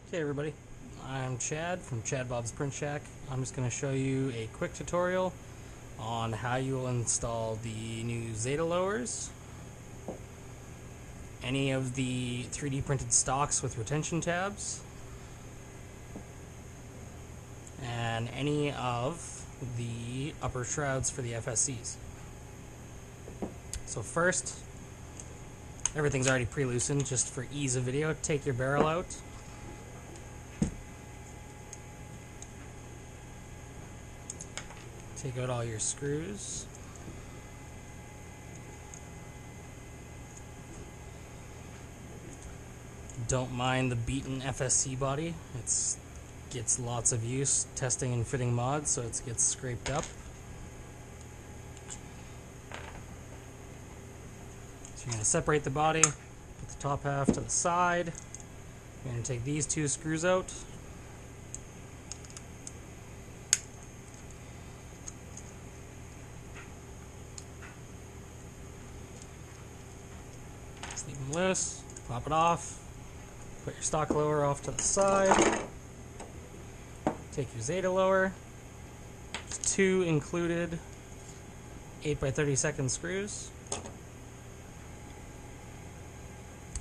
Okay everybody, I'm Chad from Chad Bob's Print Shack. I'm just going to show you a quick tutorial on how you will install the new Zeta Lowers, any of the 3D printed stocks with retention tabs, and any of the upper shrouds for the FSCs. So first, everything's already pre-loosened just for ease of video. Take your barrel out. Take out all your screws. Don't mind the beaten FSC body. It gets lots of use testing and fitting mods, so it gets scraped up. So you're going to separate the body, put the top half to the side. You're going to take these two screws out. Just leave them loose, pop it off, put your stock lower off to the side, take your Zeta lower, there's two included 8x32 screws,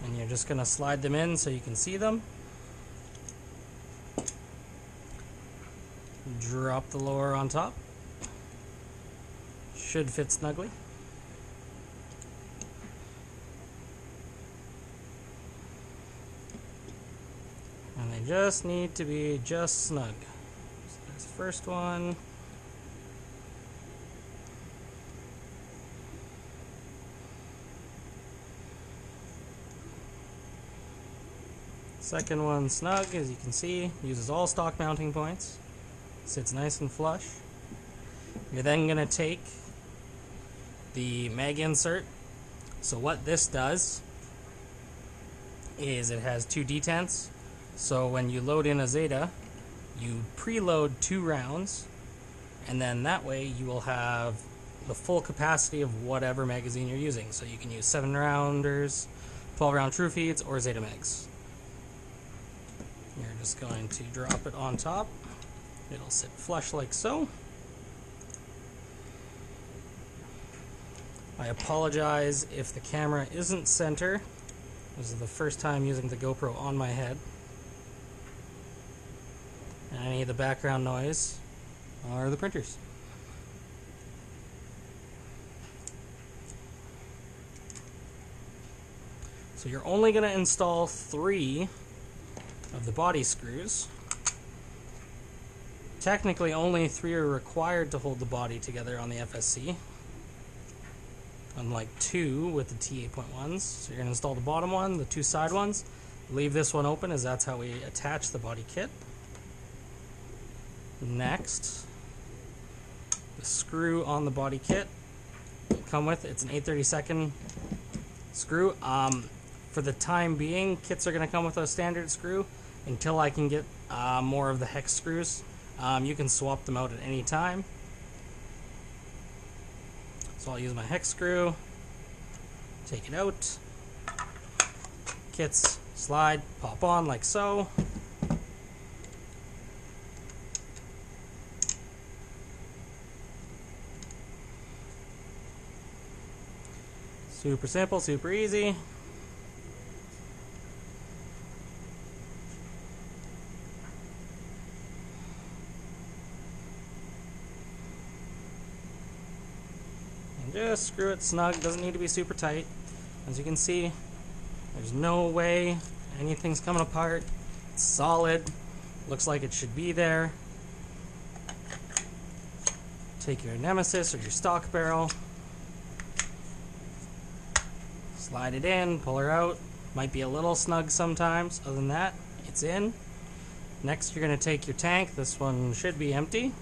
and you're just going to slide them in so you can see them. Drop the lower on top, should fit snugly. And they just need to be just snug. So there's the first one. Second one snug, as you can see, uses all stock mounting points. Sits nice and flush. You're then going to take the mag insert. So what this does is it has two detents. So when you load in a Zeta, you preload 2 rounds, and then that way you will have the full capacity of whatever magazine you're using. So you can use 7-rounders, 12-round true feeds, or Zeta mags. You're just going to drop it on top. It'll sit flush like so. I apologize if the camera isn't center. This is the first time using the GoPro on my head. And any of the background noise are the printers. So you're only going to install 3 of the body screws. Technically only 3 are required to hold the body together on the FSC, unlike 2 with the T8.1s. So you're going to install the bottom one, the 2 side ones. Leave this one open, as that's how we attach the body kit. Next, the screw on the body kit will come with, it's an 8/32 screw. For the time being, kits are going to come with a standard screw until I can get more of the hex screws. You can swap them out at any time. So I'll use my hex screw, take it out, kits slide, pop on like so. Super simple, super easy. And just screw it snug, doesn't need to be super tight. As you can see, there's no way anything's coming apart. It's solid, looks like it should be there. Take your nemesis or your stock barrel, slide it in, pull her out. Might be a little snug sometimes. Other than that, it's in. Next, you're going to take your tank. This one should be empty.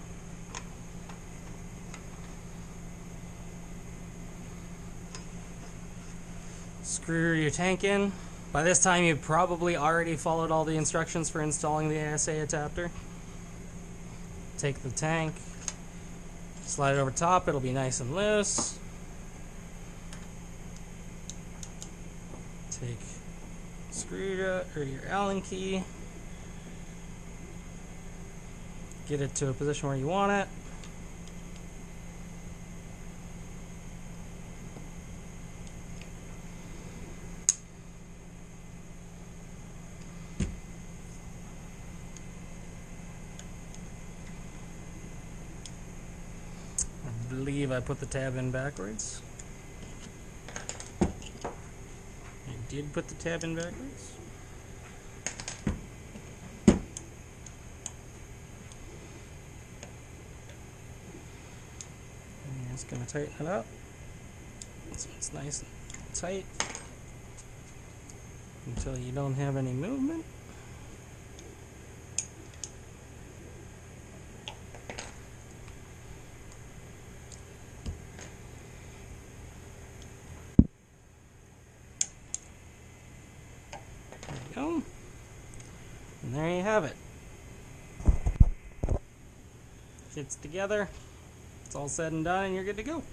Screw your tank in. By this time, you've probably already followed all the instructions for installing the ASA adapter. Take the tank, slide it over top. It'll be nice and loose. Take screwdriver or your Allen key, Get it to a position where you want it. I believe I put the tab in backwards. I did put the tab in backwards. I'm just going to tighten it up so it's nice and tight until you don't have any movement. There you go. And there you have it. Fits together. It's all said and done and you're good to go.